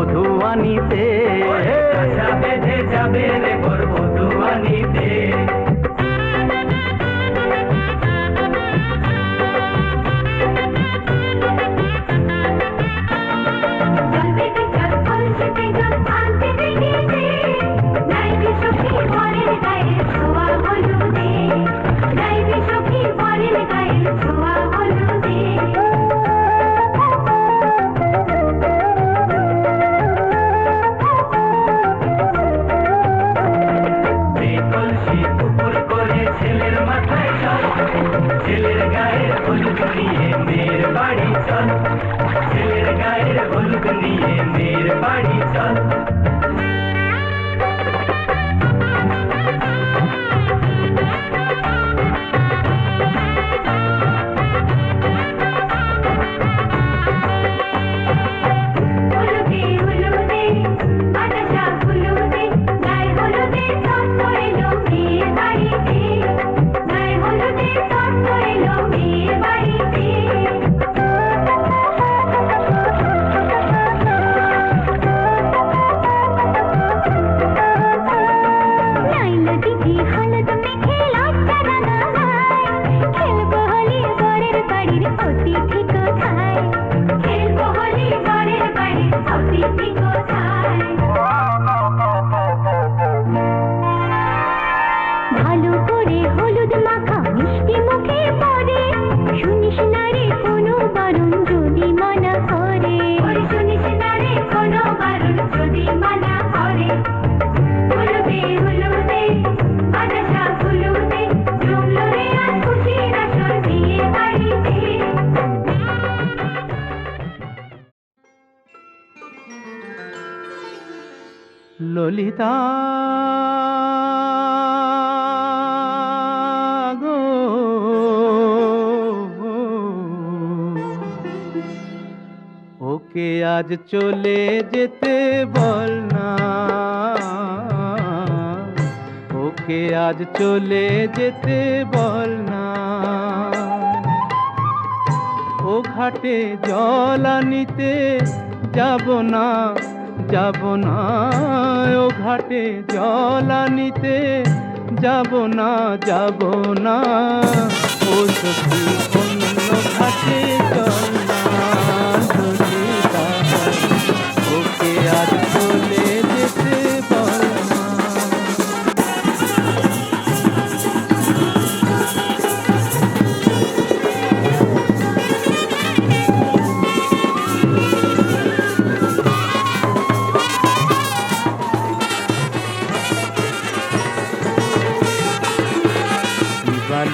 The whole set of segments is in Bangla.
বধূ আনিতে, আশা বেঁধে যাবে রে বর বধূ আনিতে। ছেলের গায়ের হলুদ নিয়ে মেয়ের বাড়ি চল, ছেলের গায়ের হলুদ নিয়ে মেয়ের বাড়ি চল। ভালো করে হলুদ মাখা মিষ্টি মুখে পড়ে, শুনিস না রে কোনো বারণ যদি মানা করে, শুনিস না রে কোনো বারণ যদি মানা করে। হলুদে হলুদে বাতাসা হলুদে জমলো রে আজ খুশির আসর বিয়ে বাড়িতে। ললিতা গো, ওকে আজ চলে যেতে বল না, ওকে আজ চলে যেতে বল না। ও ঘাটে জল আনিতে যাব না, যাব না, ও ঘাটে জল আনিতে যাব না, যাব না। ও সখী অন্য ঘাটে চল না, ললিতা ওকে আজ চলে যেতে বল না।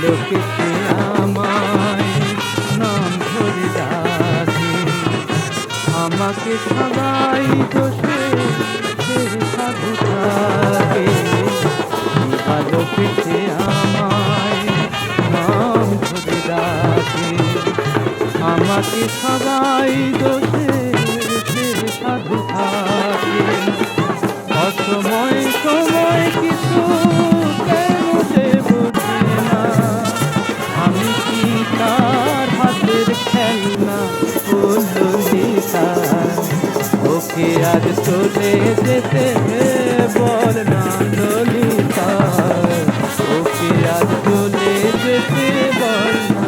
লোকেতে আমায় নাম ধরে ডাকে, আমাকে সবাই দোষে সাধু থাকে। লোকেতে আমায় নাম ধরে ডাকে, আমাকে সবাই দোষে সাধু থাকে। অসময় সময় কিছু তার হাতের খেলনা, ও ললিতা ওকে আজ চলে যেতে বল না, ললিতা ওকে আজ চলে যেতে বল না।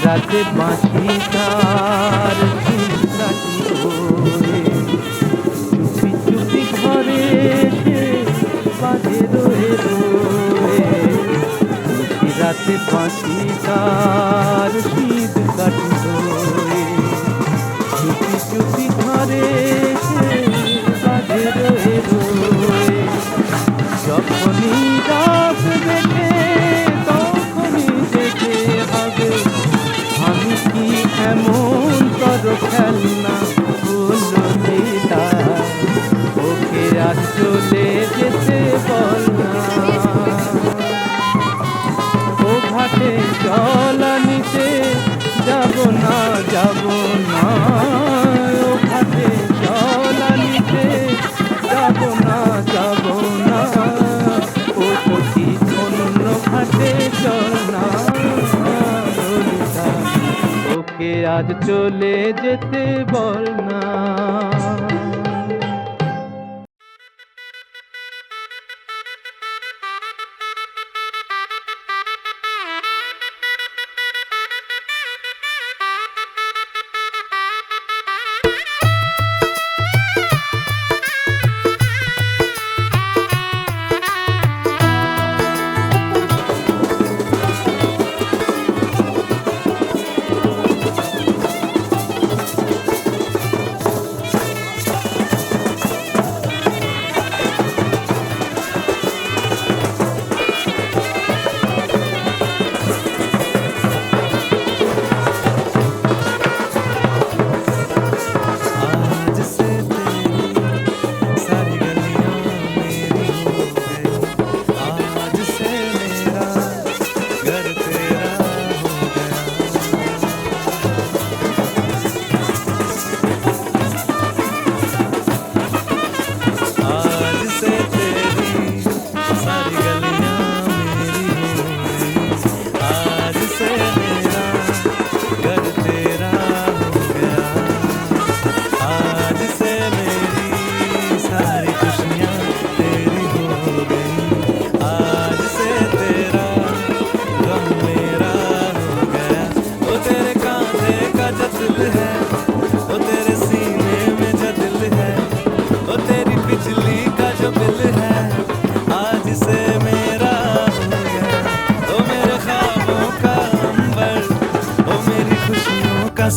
রাতে বাঁশি তার কাটি হয়ে, চুপি চুপি ঘরে এসে বাজে রয়ে রয়ে। রাতে বাঁশি তার শীত কাটি হয়ে, চুপি চুপি ঘরে এসে বাজে রয়ে রয়ে। যখনই রাত দেখে তখনই দেখে হবে আমি কি এমন তর খেলনা, ও ললিতা ওকে আজ চলে যেতে বল না। ও ঘাটে জল আনিতে যাব না, যাব না, ও ঘাটে জল আনিতে আজ চলে যেতে বল না।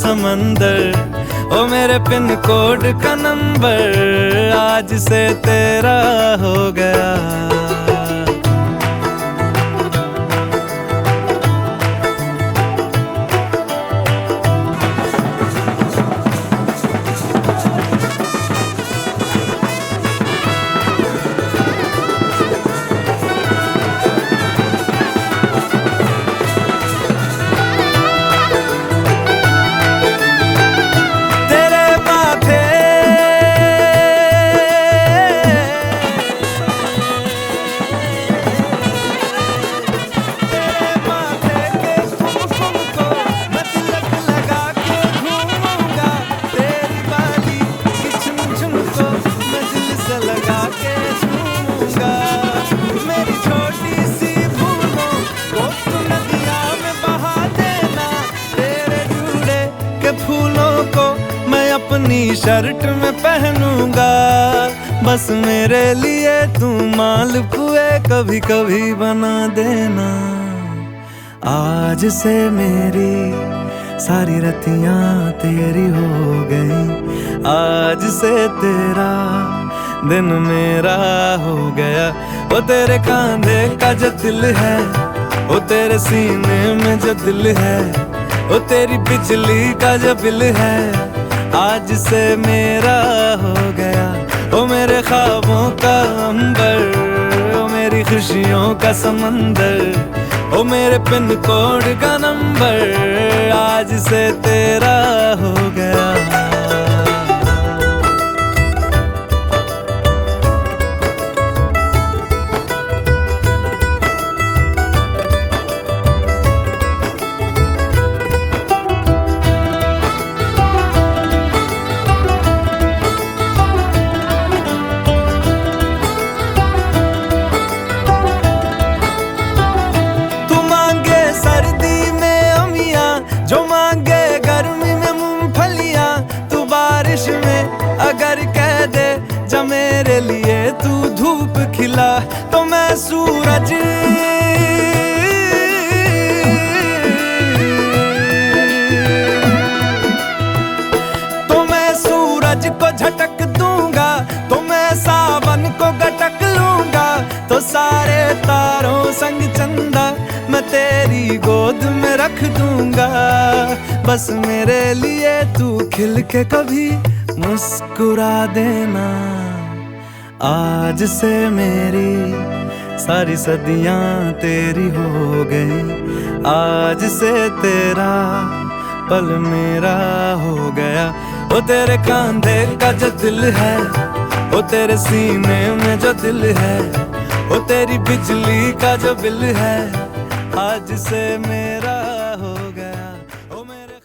समंदर ओ मेरे पिन कोड का नंबर आज से तेरा हो गया। अपनी शर्ट में पहनूंगा बस मेरे लिए तू मालपुए कभी कभी बना देना। आज से मेरी सारी रतियां तेरी हो गई, आज से तेरा दिन मेरा हो गया। वो तेरे कांधे का जो दिल है, वो तेरे सीने में जो दिल है, वो तेरी बिजली का जो बिल है आज से मेरा हो गया। ओ मेरे ख्वाबों का अंबर, ओ मेरी खुशियों का समंदर, ओ मेरे पिन कोड का नंबर आज से तेरा हो गया। अगर कह दे जब मेरे लिए तू धूप खिला तो मैं सूरज को झटक दूंगा, तो मैं सावन को गटक लूंगा। तो सारे तारों संग चंदा मैं तेरी गोद में रख दूंगा। बस मेरे लिए तू खिल के कभी मुस्कुरा देना। आज से मेरी सारी सदियां तेरी हो गई, आज से तेरा पल मेरा हो गया। वो तेरे कांधे का जो दिल है, वो तेरे सीने में जो दिल है, वो तेरी बिजली का जो बिल है आज से मेरा हो गया। ओ मेरे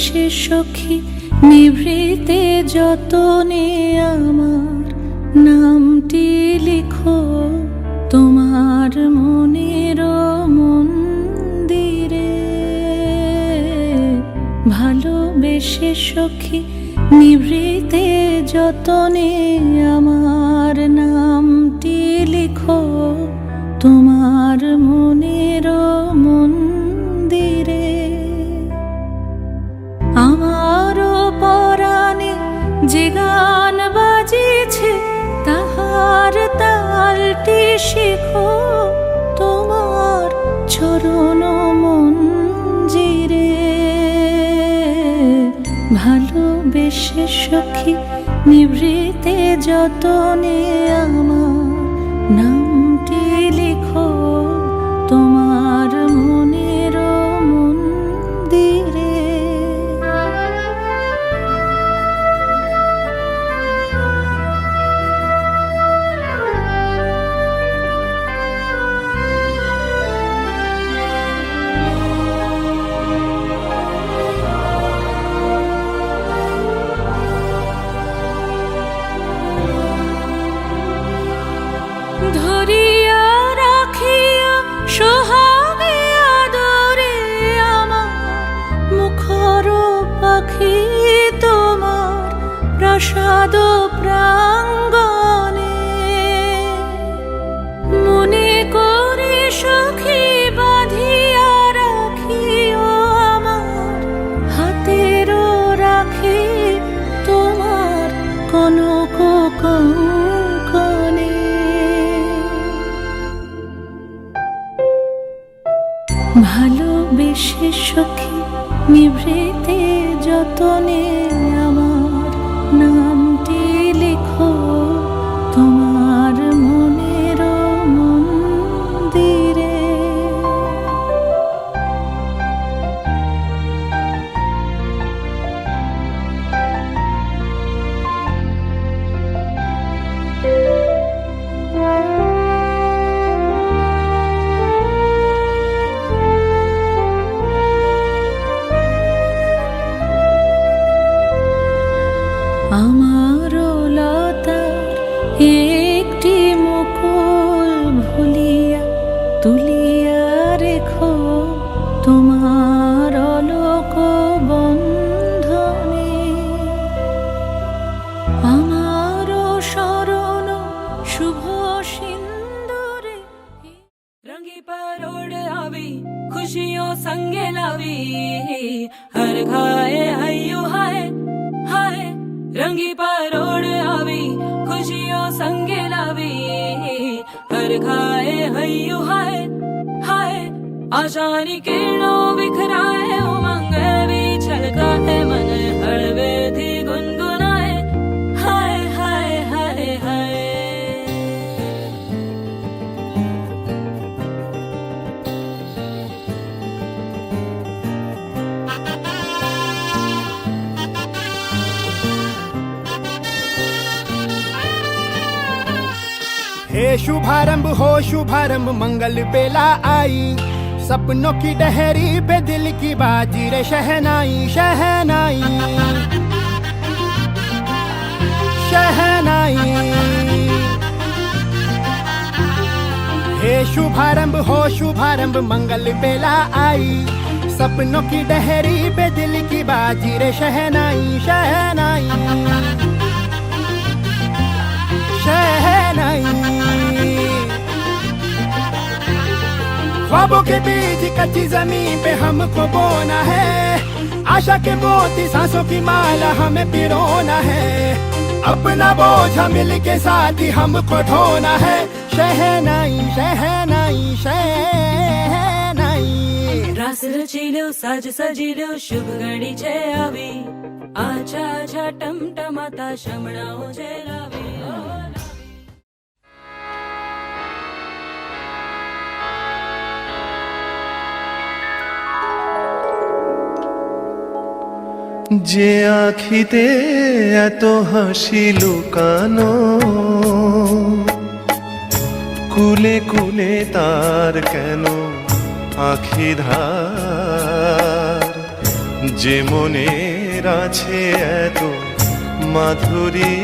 বেশে সখী নিভৃতে যতনে আমার নামটি লিখো তোমার মনের মন্দিরে। ভালোবেসে সখী নিভৃতে যতনে আমার নামটি লিখো তোমার মনের মন্দিরে। আমারও পরাণে যে গান বাজিছে তাহার তালটি শিখো তোমার চরণ মঞ্জিরে। ভালোবেসে সখী নিভৃতে যতনে আমার নামটি লিখো তোমার মনের মন্দিরে। ধরিয়া রাখিয়া সোহাগে আদরে আমার মুখর পাখি তোমার প্রাসাদ প্রাঙ্গণে। মনে করে সখী বাঁধিয়া রাখিও আমার হাতের রাখি তোমার কনক কঙ্কণে। ভালোবেসে সখী নিভৃতে যতনে আমার নামটি লিখো তোমার মনের মন্দিরে। আমারও লতার একটি মুকুল ভুলিয়া তুলিয়া রেখো তোমার অলোক বন্ধনে। আমারও শরণ শুভ সিন্দুরে। रंगी पर उड़ आवी खुशियों संगे लावी हर खाए हयू हाय हाय। रंगी पर उड़ आवी खुशियों संगे लावी हर खाए हयू हाय हाय। आशानी किरणों बिखराए उमंग भी छलकाए मन हड़वे थी गुनगुनाए हाय हाय हाय हाय। हे शुभारंभ हो शुभारंभ मंगल बेला आई। सपनों की डहरी पे दिल की बाजी रे शहनाई शहनाई शहनाई। हे शुभारंभ हो शुभारंभ मंगल बेला आई। सपनों की डहरी पे दिल की बाजी रे शहनाई शहनाई शहनाई। ख्वाबों के बीच कच्ची जमीन पे हमको बोना है। आशा के मोती सांसों की माला हमें पिरोना है। अपना बोझ मिल के साथ ही हमको ढोना है। शहनाई शहनाई शहनाई। रास रचिलो साज सजिलो शुभ घड़ी छे आवी आछा आछा टमटमाता शमणाओ छे लावी। যে আখিতে এত হাসি লুকানো কুলে কুলে তার কেন আখি ধার। যে মনের আছে এত মাধুরী,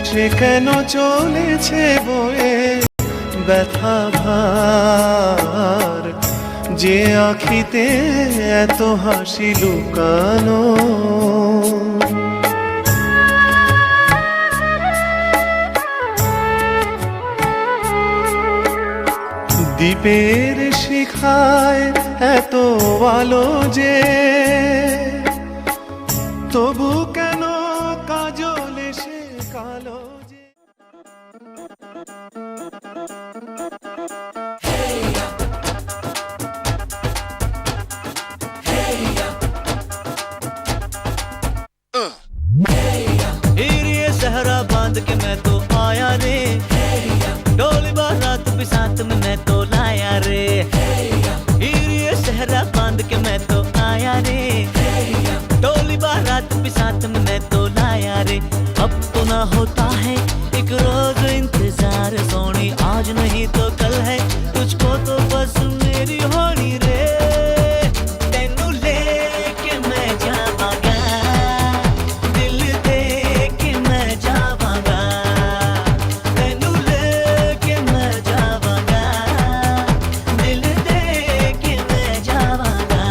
সে কেন চলেছে বয়ে ব্যথা ভার, যে আখিতে এত হাসি লুকানো। দ্বীপের শিখায় এত আলো যে, তবু কেন কাজল এসে কালো যে। ये सहरा बांध के मैं तो आया रे, डोली बारात भी साथ में मैं तो लाया रे। ये सहरा बांध के मैं तो आया रे, डोली बारात भी साथ में मैं तो लाया रे। अब तो ना होता है एक रोज इंतजार सोनी, आज नहीं तो कल है तुझको तो बस मेरी होनी रे। तेनू लेके मैं जावांगा, दिल दे के मैं जावांगा। तेनू लेके मैं जावांगा, दिल दे के मैं जावांगा।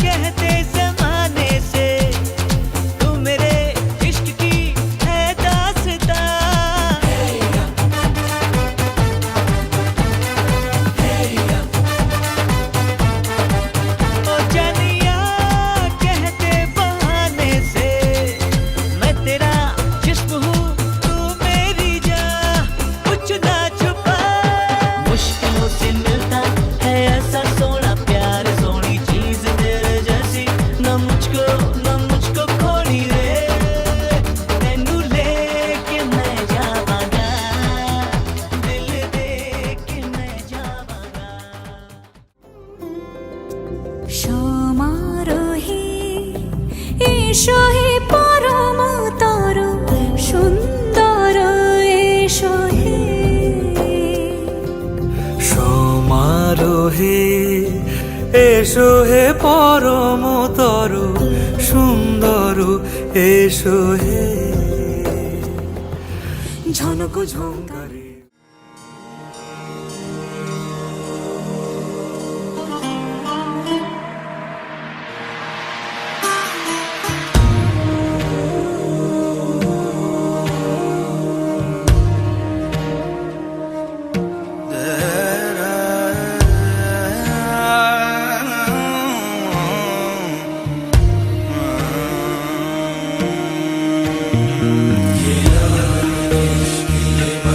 कहते ज़माने से तू मेरे इश्क की है दास्तां। ओ जानिया कहते बहाने से मैं तेरा जिस्म हूँ तू मेरी जान, कुछ ना छुपा। मुश्किलों से मिलता है ऐसा सोना प्यार, सोनी चीज तेरे जैसी न मुझको खोनी रे। तेनू लेके मैं जावांगा, दिल दे के मैं जावांगा। সমারোহে এসো হে পরম তর সুন্দর এসো হে। সমারোহে এসো হে পরমতর সুন্দর এসো হে। ঝনক ঝঙ্কারে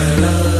ये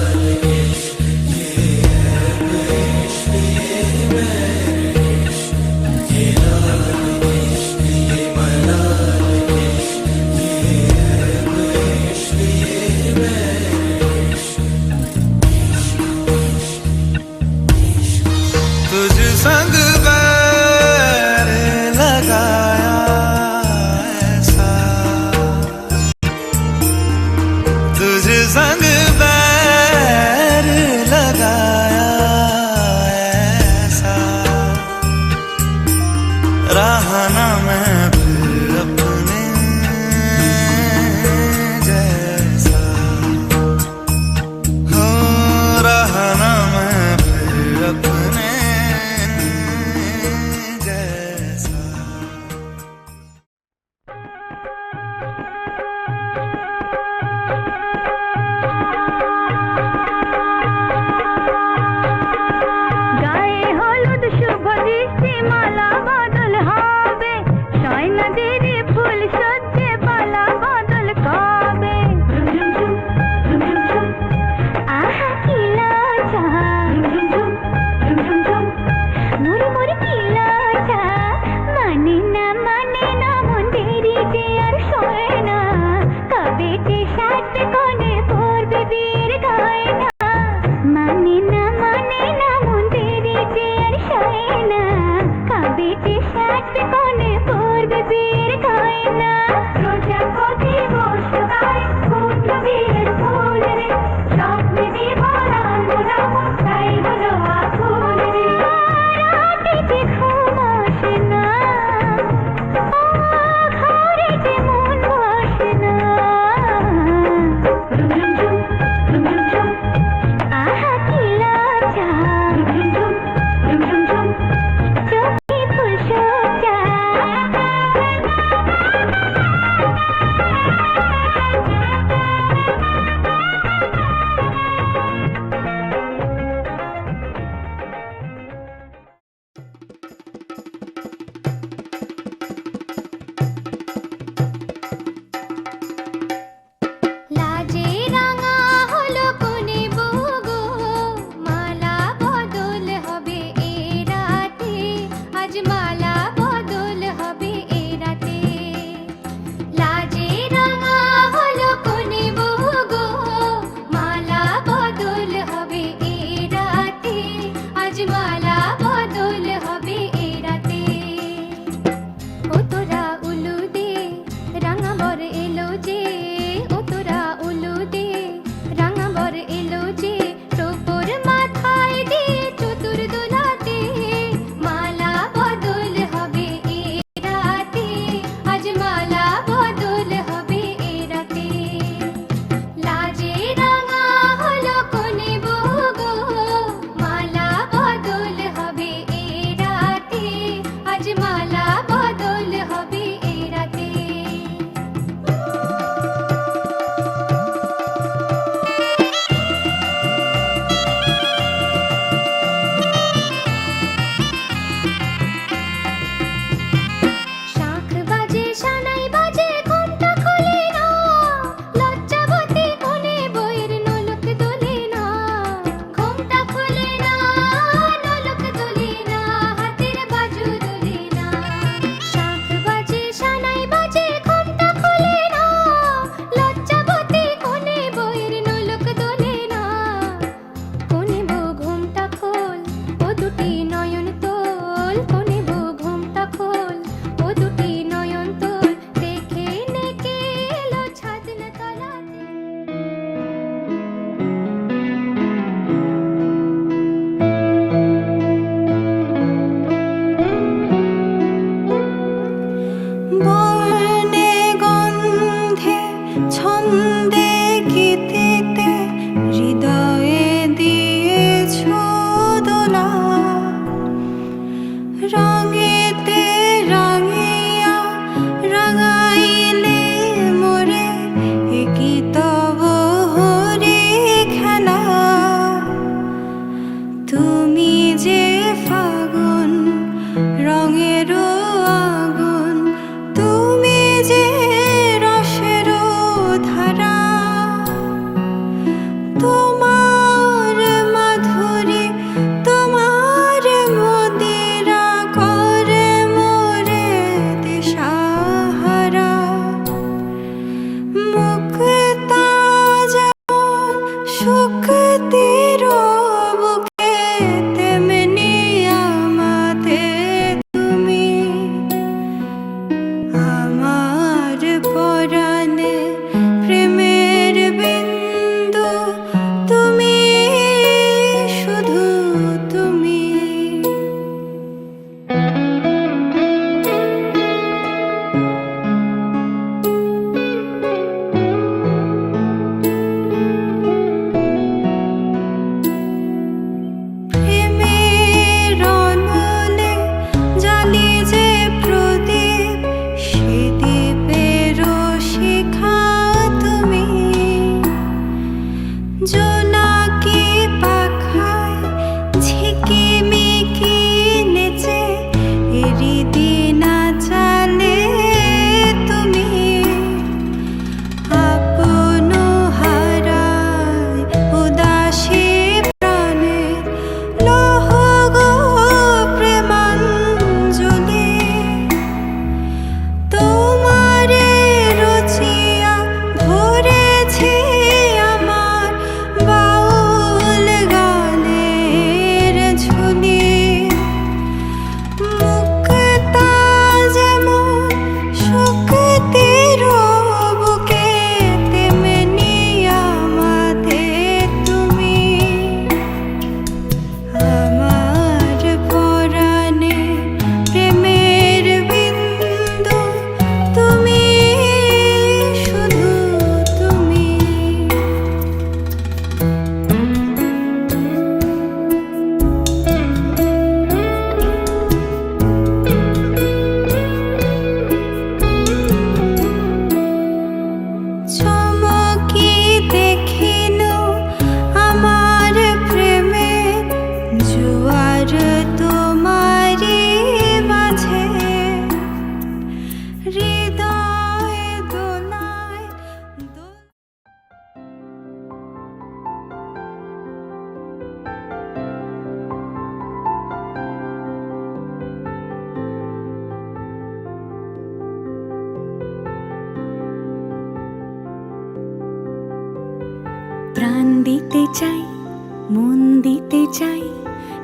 শক্তির বুকে তেমনি আমাদের তুমি, আমার পরাণে প্রেমের বিন্দু তুমি, শুধু তুমি। প্রেমের অনলে জ্বালি যে প্রদীপ, সে দ্বীপেরও শিখা তুমি। জোনাকি পাখায় ঝিকিমিকি নেচে হৃদি নাচালে তুমি। আপন হারায় উদাসী প্রাণে লৌহ গো প্রেমাঞ্জলি। তোমারে রচিয়া ভরেছি আমার বাউল গানের ঝুলি। মুক্তা যেমন শক্তির বুকে তেমনি আমাদের তুমি, আমার পরাণে প্রেমের বিন্দু তুমি, শুধু তুমি। চমকি দেখিল আমার প্রেমের জোয়ার তোমারি মাঝে। হৃদয় দোলায় প্রাণ দিতে চাই, মন দিতে চাই,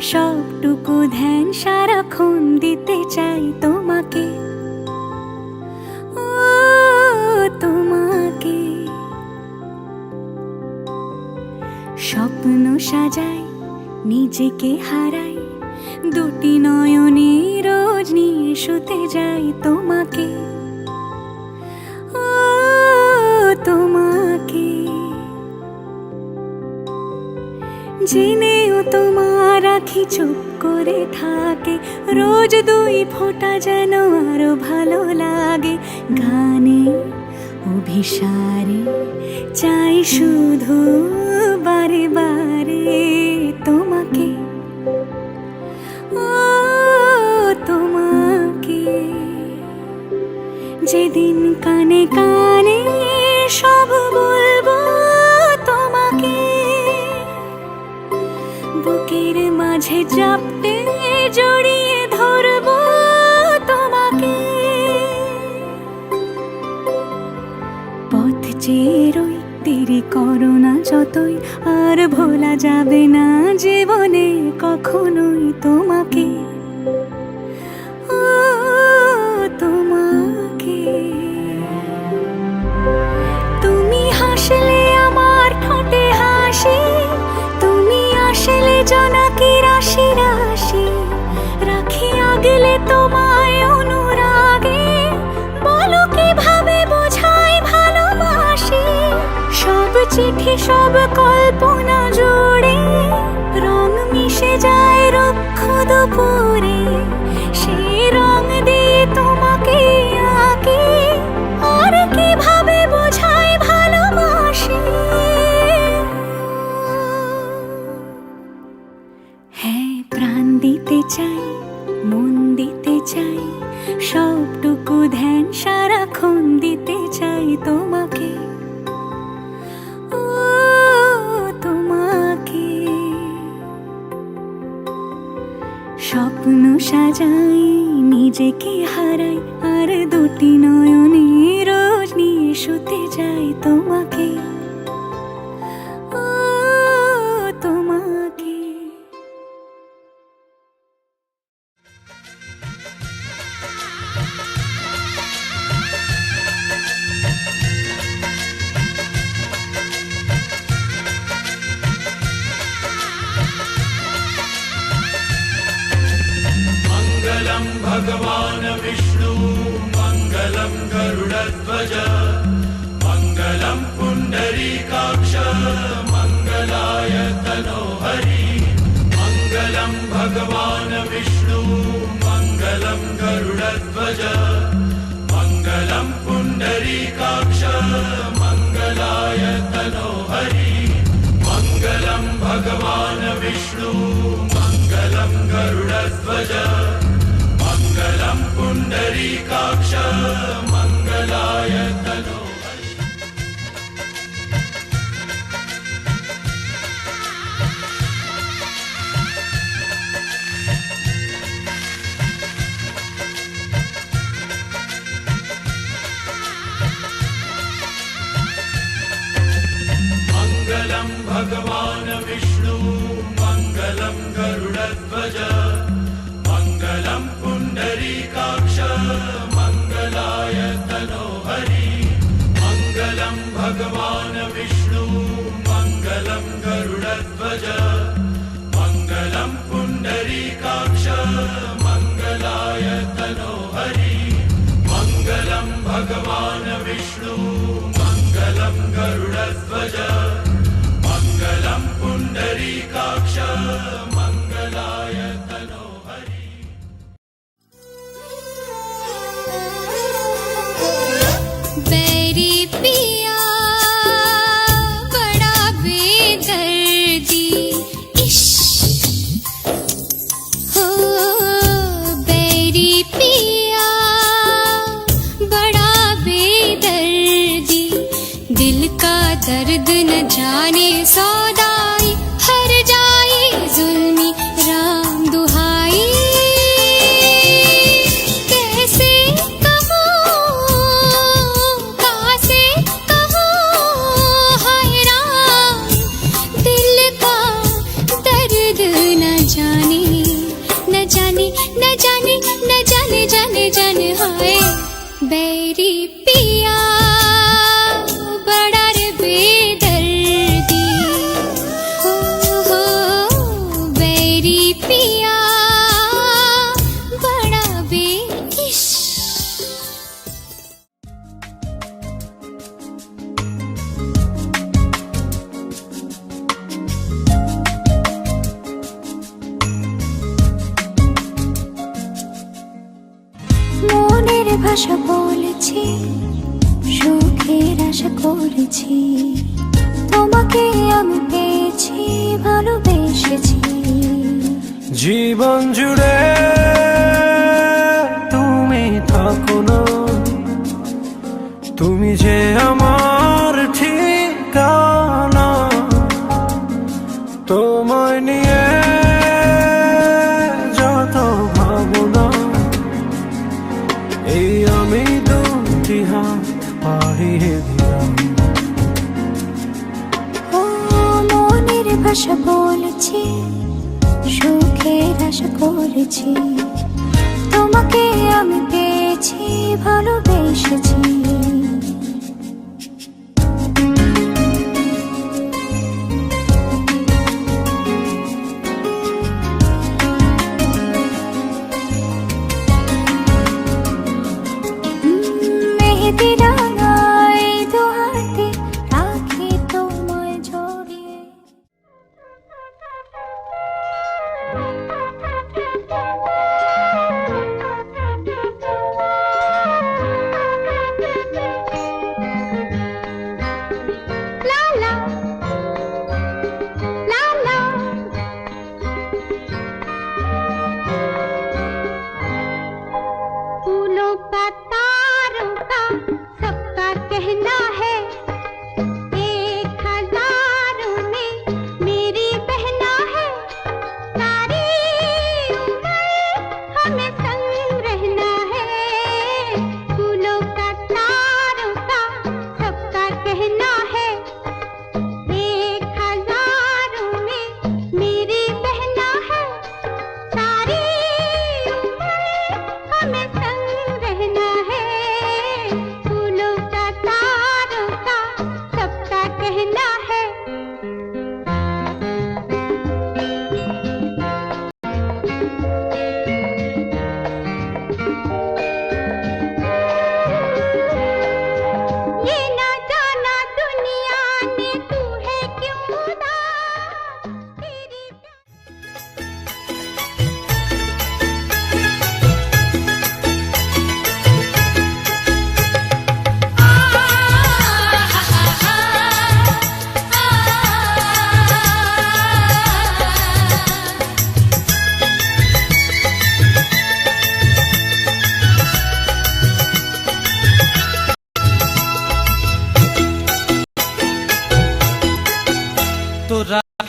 সবটুকু ধ্যান সারাক্ষণ দিতে চাই তোমাকে, ও তোমাকে। স্বপ্ন সাজাই, নিজেকে হারাই, দুটি নয়নে রোজ নিয়ে শুতে যাই তোমাকে, ও তোমাকে। জেনেও তোমার আখি চুপ করে থাকে, রোজ দুই ফোঁটা যেন আরো ভালো লাগে। গানে অভিসারে চাই শুধু বারে বারে তোমাকে, ও তোমাকে। যেদিন কানে কানে সব বলবো তোমাকে, বুকের মাঝে চাপতে জড়িয়ে ধরবো তোমাকে। পথ চেয়ে রই, দেরি করো না যতই, আর ভোলা যাবে না জীবনে কখনোই তোমাকে, ও তোমাকে। তুমি হাসলে আমার ঠোঁটে হাসি, তুমি আসলে জোনাকি রাশি রাশি। রাখি আগলে তোমায় অনুরাগে, বলো কিভাবে বোঝাই ভালোবাসি। সব চিঠি সব কল্পনা জুড়ে রং মিশে যায় রুক্ষ দুপুরে, সেই রং দিয়ে তোমাকে আঁকি, আর কিভাবে বোঝাই ভালোবাসি। হ্যাঁ, প্রাণ দিতে চাই, মন দিতে চাই, সবটুকু ধ্যান সারাক্ষণ দিতে চাই তোমাকে, ও তোমাকে। স্বপ্ন সাজাই, নিজেকে হারাই, আর দুটি নয়নে রোজ নিয়ে শুতে যাই তোমাকে, ও भगवान विष्णु मङ्गलं गरुडध्वज मङ्गलं पुण्डरीकाक्ष मङ्गलाय तनोहरि मङ्गलं भगवान विष्णु मङ्गलं गरुडध्वज मङ्गलं पुण्डरीकाक्ष मङ्गलाय तनोहरि मङ्गलं भगवान विष्णु मङ्गलं गरुडध्वज मङ्गलं पुण्डरीकाक्ष मङ्गलाय तनोहरि मङ्गलं भगवान विष्णु मङ्गलं गरुडध्वज मङ्गलं पुण्डरीकाक्ष मङ्गलाय तनोहरि मङ्गलं भगवान विष्णु मङ्गलं गरुडध्वज मङ्गलं पुण्डरीकाक्ष मङ्गलाय तनोहरि मङ्गलं भगवान विष्णु मङ्गलं गरुडध्वज मङ्गलं पुण्डरीकाक्ष मङ्गलाय तनोहरि बैरी पिया बड़ा बेदर्दी इश्क हो बैरी पिया बड़ा बेदर्दी दिल का दर्द न जाने सौदाई हर जाए जुल्मी राम दुहाई कैसे कहो हाय राम दिल का दर्द न जाने न जाने न जाने न जाने जाने जाने हाय बैरी पिया बड़ा रे बेदर्दी हो बैरी पिया बड़ा बेइश्क মনের ভাষা বলেছি সুখের আশা করেছি তোমাকে আমি পেয়েছি ভালোবেসেছি জীবন জুড়ে তুমি থাকো না তুমি যে আমার ঠিকানা তোমায় নিয়ে যত ভাবনা এই আমি দুটি হাত পাড়িয়ে দিলাম ও মনের ভাষা বলেছি সুখের আশা করেছি তোমাকে আমি পেয়েছি ভালোবেসেছি মেহেদি রাঙায় দু হাতে রাখি তোমায় জড়িয়ে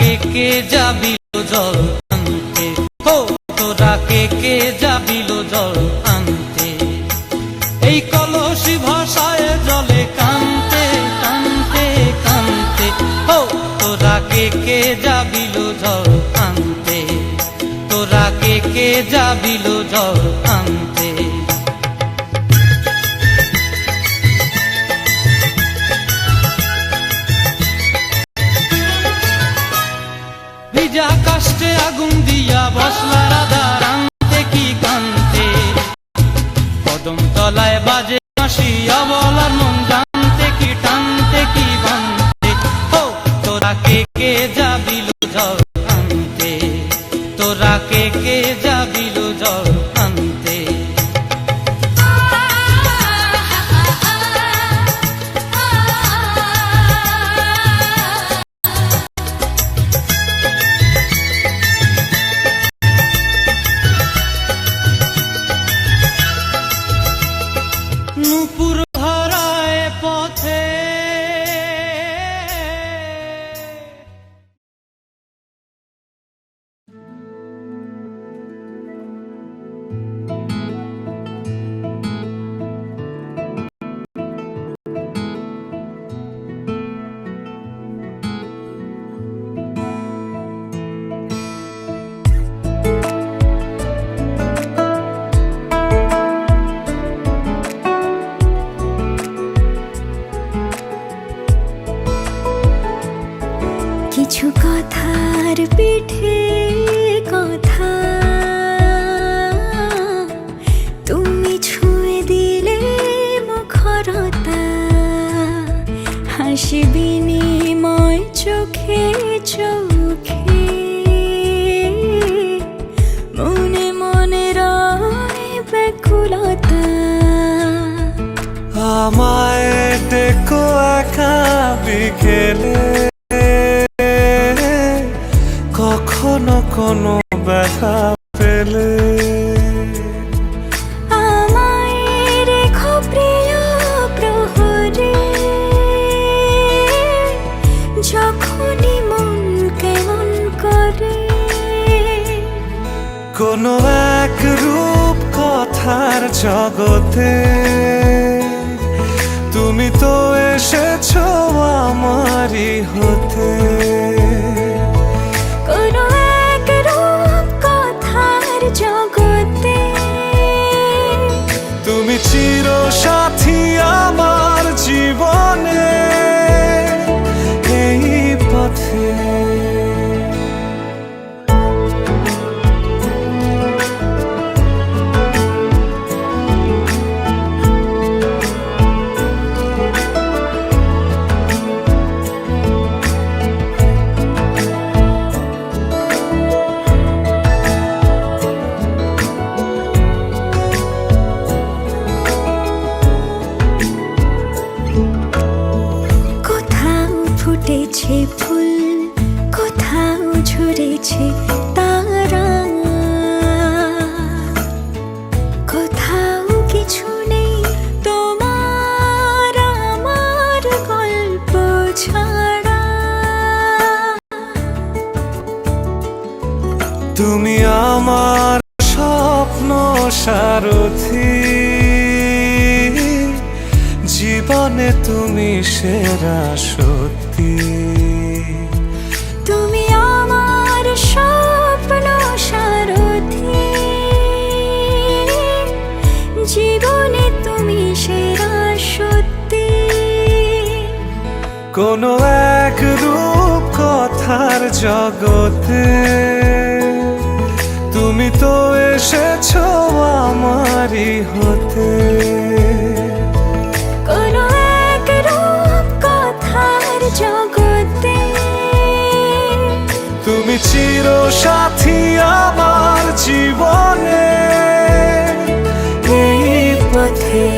কে যাবিল জল আনতে, ও তোরা কে যাবিল জল আনতে, এই কলসি ভাষায় জলে কানতে কানতে কানতে, ও তোরা কে যাবিল জল আনতে, তোরা কে যাবিল জল আনতে। ভিজা কাষ্টে আগুন দিয়া বসলা রাধা রান্তে কি কান্তে, কদম তলায় বাজে হাসি অবলার মন জানতে কি টানতে কি বানতে, ও তোরা কে যাবিল জল আনতে, তোরা কে যাবিল জল আনতে। নূপুর ধরায় পথে কিছু কথার পিঠে কথা তুমি ছুঁয়ে দিলে মুখরতা, হাসি বিনিময় চোখে চোখে, মনে মনে রয় ব্যাকুলতা। আমায় ডেকো একা বিকেলে, কখনো কোনো ব্যথা পেলে, আমায় রেখো প্রিয় প্রহরে, যখনই মন কেমন করে। কোনো এক রূপ কথার জগতে তুমি তো এসেছো আমারই হতে, কোনো এক রূপ কথার জগতে তুমি চির সাথী আমার জীবনে এই পথে। ফুটেছে ফুল, কোথাও ঝরেছে তারা, কোথাও কিছু নেই তোমার আমার গল্প ছাড়া। তুমি আমার স্বপ্ন সারথি, জীবনে তুমি সেরা সত্যি। তুমি আমার স্বপ্ন সারথি, জীবনে তুমি সেরা সত্যি। কোনো এক রূপ কথার জগতে তুমি তো এসেছো আমারই হতে, কোনো এক রূপ কথার জগতে তুমি চির সাথী আমার জীবনে এই পথে।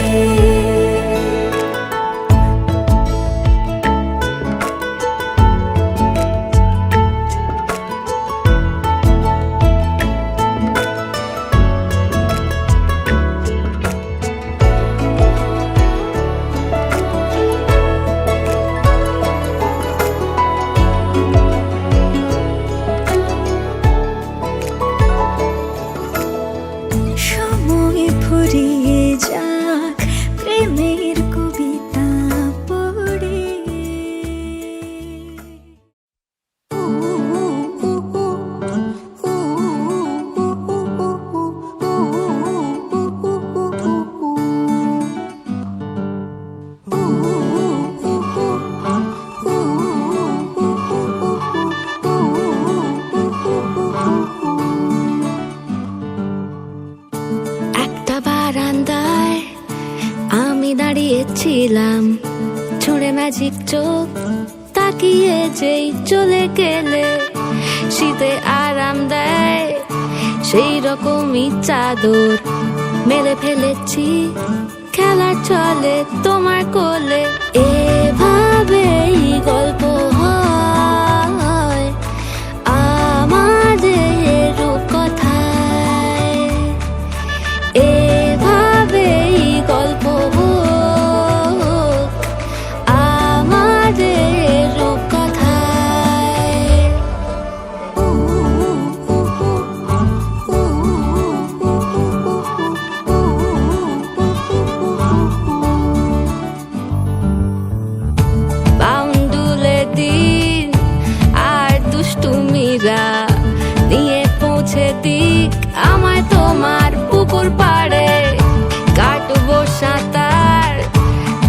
ছিলাম, ছুঁড়ে ম্যাজিক চোখ তাকিয়ে যেই চলে গেলে, শীতে আরাম দেয় সেই রকমই চাদর মেলে ফেলেছি, খেলা চলে তোমার কোলে। এভাবেই গল্প হয় আমাদের রূপকথায়, এভাবেই গল্প হোক আমাদের রূপকথায়। বাউন্ডুলে দিন আর দুষ্টুমিরা নিয়ে পৌঁছে দিক আমায় তোমার পুকুর পাড়ে, কাটবো সাঁতার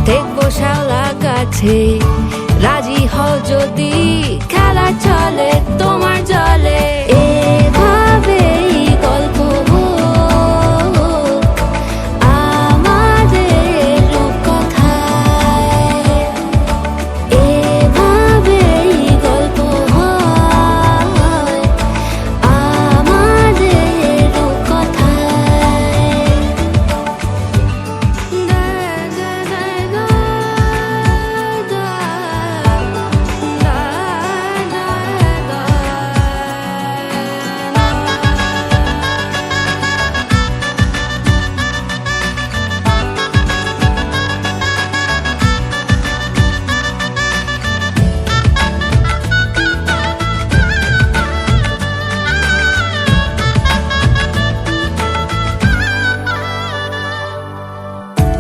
দেখবো শ্যাওলা গাছে, রাজি হও যদি খেলা চলে তোমার জলে। এভাবেই গল্প হোক আমাদের রূপকথায়, এভাবেই গল্প হয় আমাদের রূপকথায়।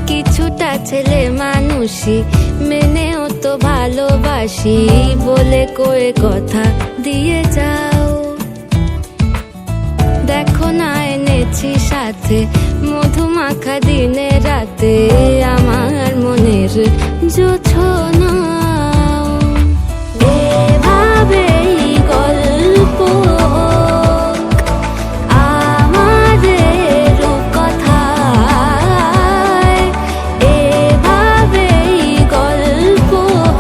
কিছুটা ছেলে মানুষই মেনেও তো ভালোবাসি, বলে কয়ে কথা দিয়ে যাও। দেখো না এনেছি সাথে মধুমাখা দিনে রাতে, আমার মনের জোছনা। এভাবেই গল্প হোক আমাদের রূপকথায়, এভাবেই গল্প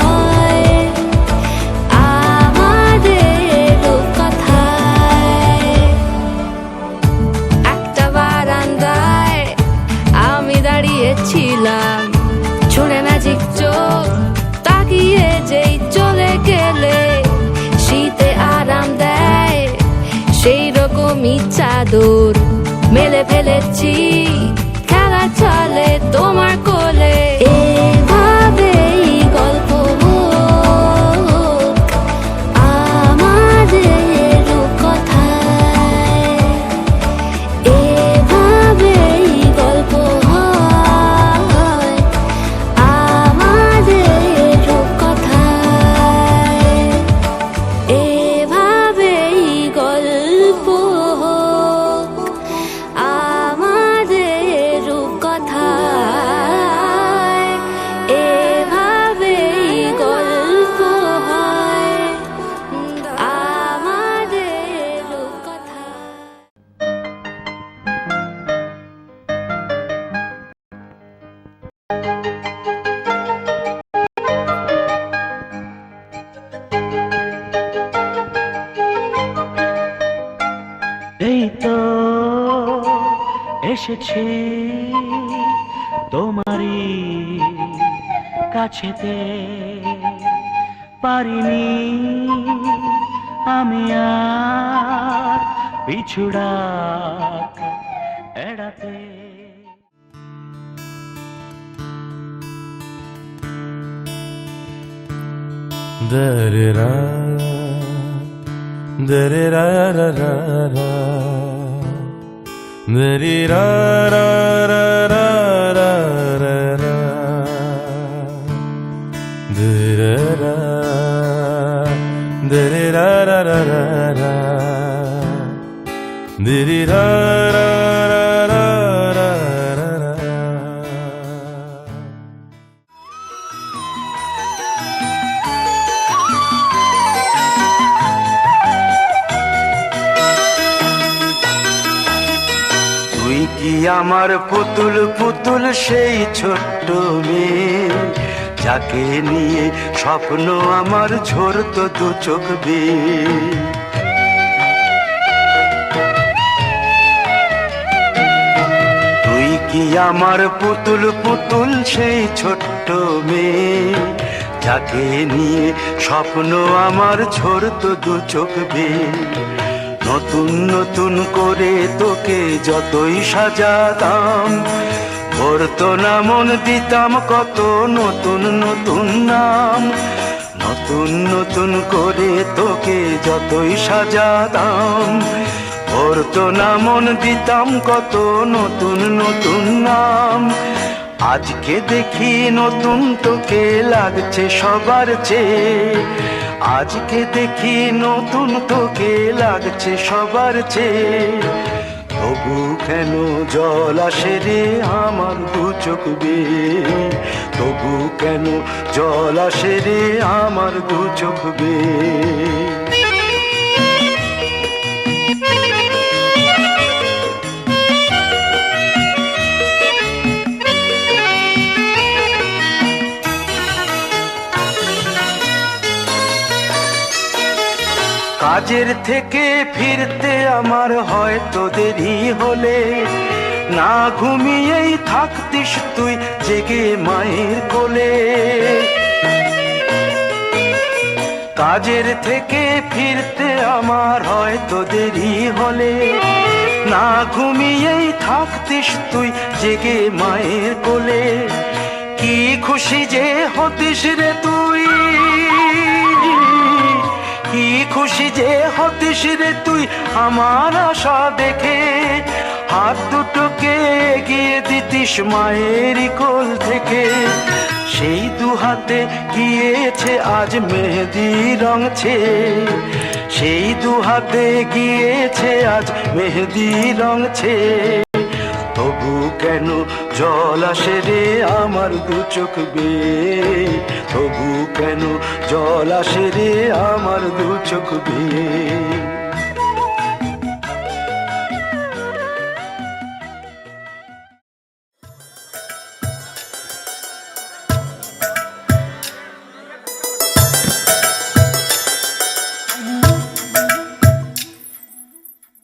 হয় আমাদের রূপকথায়। একটা বারান্দায় আমি দাঁড়িয়েছিলাম, ছুঁড়ে ম্যাজিক চোখ তাকিয়ে যেই চলে গেলে, শীতে আরাম দেয় সেই রকমই চাদর মেলে ফেলেছি, খেলা চলে তোমার কোলে। এভাবেই গল্প হোক আমাদের রূপকথায়, এভাবেই গল্প হয় আমাদের রূপকথায়, এভাবেই গল্প হোক আমাদের রূপকথায়, এভাবেই গল্প হয় আমাদের রূপকথায়। এই তো এসেছি তোমারই কাছেতে, পারিনি আমি আর পিছুড়াক এড়াতে। দরেরা দরেরা রা রা রা দরেরা রা রা রা রা রা রা দরেরা দরেরা রা রা রা রা দরেরা রা রা রা রা রা রা। তুই কি আমার পুতুল পুতুল সেই ছোট্ট মেয়ে, যাকে নিয়ে স্বপ্ন আমার ঝরতো দু চোখ বেয়ে। তুই কি আমার পুতুল পুতুল সেই ছোট্ট মেয়ে, যাকে নিয়ে স্বপ্ন আমার ঝরতো দু চোখ বেয়ে। নতুন নতুন করে তোকে যতই সাজাতাম, ভরতো না মন, দিতাম কত নতুন নতুন নাম। নতুন নতুন করে তোকে যতই সাজাতাম, ভরতো না মন, দিতাম কত নতুন নতুন নাম। আজকে দেখি নতুন তোকে লাগছে সবার চেয়ে, আজকে দেখি নতুন তোকে লাগছে সবার চেয়ে। তবু কেন জল আসে রে আমার দু চোখ বেয়ে, তবু কেন জল আসে রে আমার দু চোখ বেয়ে। কাজের থেকে ফিরতে আমার হয়তো দেরি হলে, না ঘুমিয়েই থাকতিস তুই জেগে মায়ের কোলে। কাজের থেকে ফিরতে আমার হয়তো দেরি হলে, না ঘুমিয়েই থাকতিস তুই জেগে মায়ের কোলে। কি খুশি যে হতিস রে তুই, কি খুশি যে হতিস রে তুই আমার আশা দেখে। হাত দুটোকে এগিয়ে দিতিস মায়ের কোল থেকে, সেই দু হাতে গিয়েছে আজ মেহেদি রং ছেয়ে। সেই দু হাতে গিয়েছে আজ মেহেদি রং ছেয়ে। তবু কেন জল আসে রে আমার দু চোখ বেয়ে, তবু কেন জল আসে রে আমার দু চোখ বেয়ে।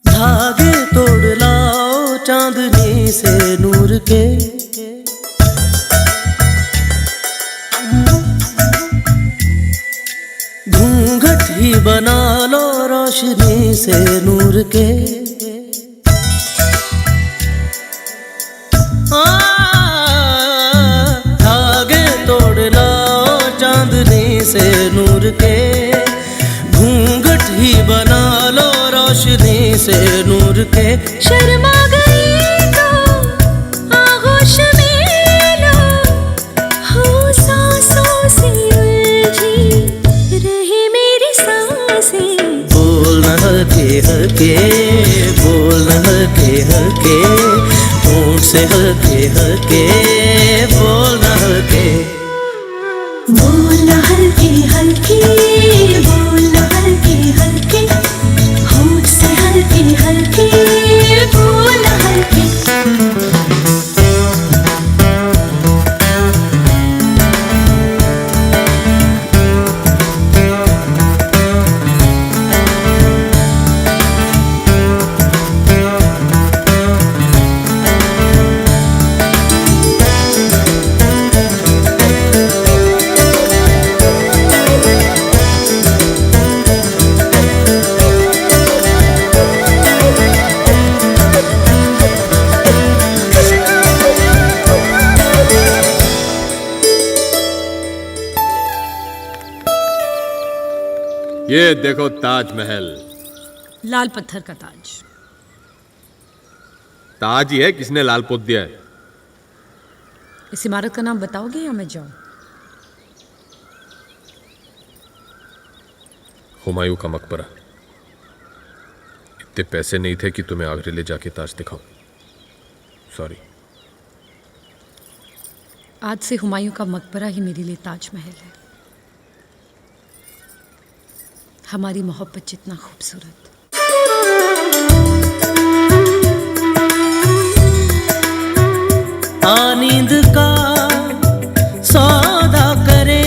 धागे तोड़ लाओ चांदनी से नूर के, घूंघट ही बना लो रोशनी से नूर के। धागे तोड़ लाओ चांदनी से नूर के, घूंघट ही बना लो रोशनी से नूर के। शर्मा गई तो आगोश में लो, हो सांसों से उलझी रहे मेरी सांसें। बोल न हल्के हल्के, बोल न हल्के हल्के, होंठ से हल्के हल्के, बोल न हल्के। बोलना हल्के हल्के, बोलना हल्के हल्के, होंठ से हल्के हल्के, बोलना हल्के। ये देखो ताजमहल। लाल पत्थर का ताज। ताज ही है, किसने लाल पोत दिया है? इस इमारत का नाम बताओगे या मैं जाऊं? हुमायूं का मकबरा। इतने पैसे नहीं थे कि तुम्हें आगरे ले जाके ताज दिखाऊं। सॉरी। आज से हुमायूं का मकबरा ही मेरे लिए ताजमहल है। हमारी मोहब्बत जितना खूबसूरत। आ नींद का सौदा करे,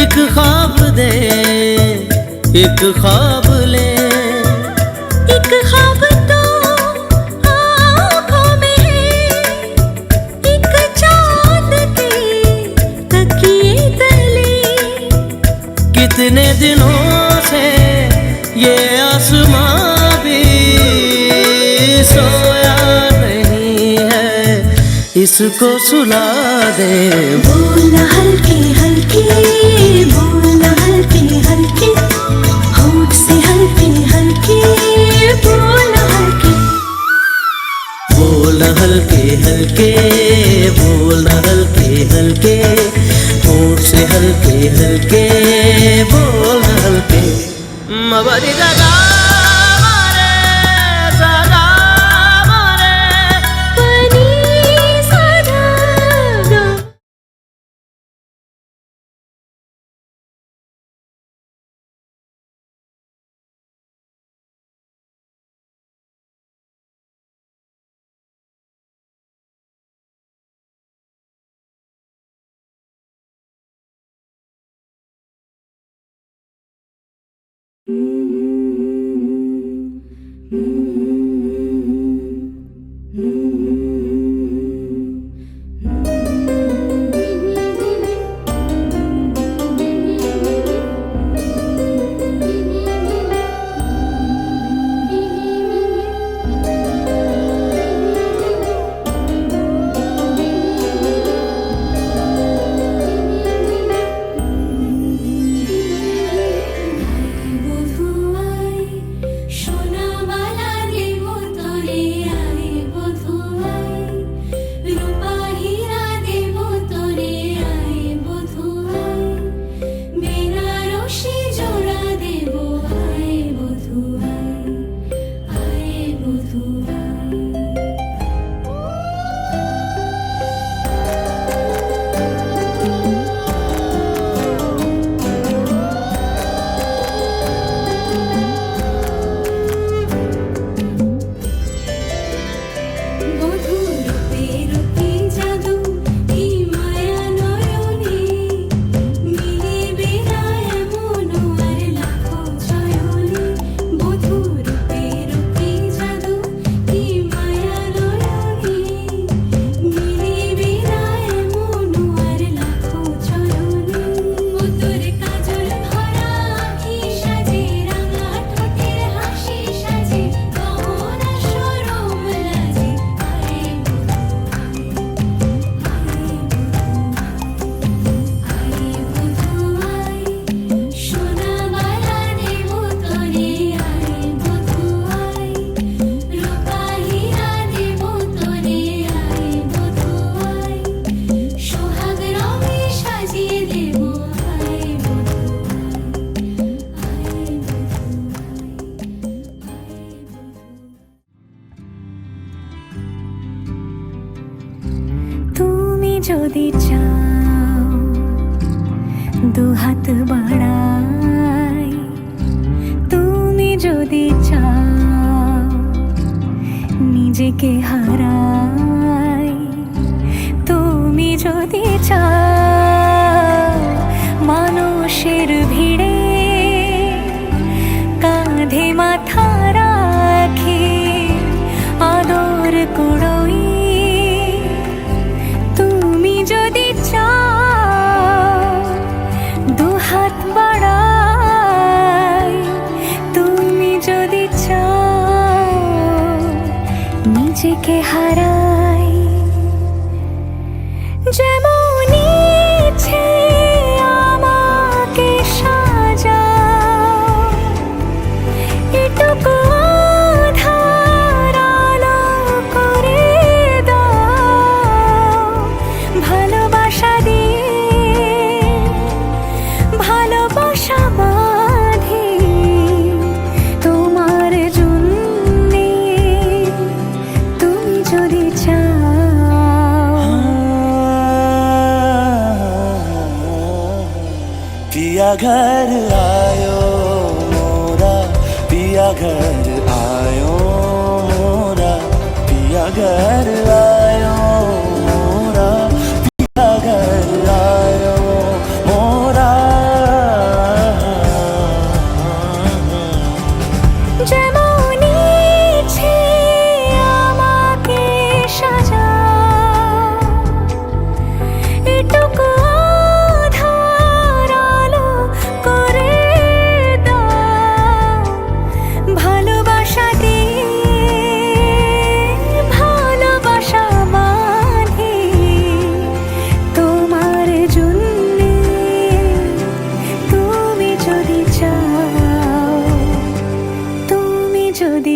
एक ख्वाब दे एक ख्वाब ले। एक ख्वाब तो आँखों में है, एक चाँद के तकिए तले। कितने दिनों से ये आसमां भी सोया नहीं है, इसको सुला दे। बोलना हल्के हल्के, बोलना हल्के हल्के, होठ से हल्के हल्के, बोलना हल्के। बोलना हल्के हल्के, बोलना हल्के हल्के, होठ से हल्के हल्के, बोलना हल्के। मबरी दादा मारे, दादा मारे, पनी सदा गा। যদি চাও দুহাত বাড়াই, তুমি যদি চাও নিজেকে হারাই, তুমি যদি চাও মানুষের ভিড়ে কাঁধে মাথা রাখি আদর কুড়োই, তুমি যদি চাও দুহাত বাড়াই, তুমি যদি চাও নিজেকে হারাই, যেমন ইচ্ছে আমাকে সাজাও, এটুকু আধার আলো করে দাও, ভালোবাসা দিয়ে ভালোবাসা বাঁধি তোমার জন্যে, তুমি যদি চাও। पिया घर आयो मोरा, पिया घर आयो मोरा, पिया घर आयो যদি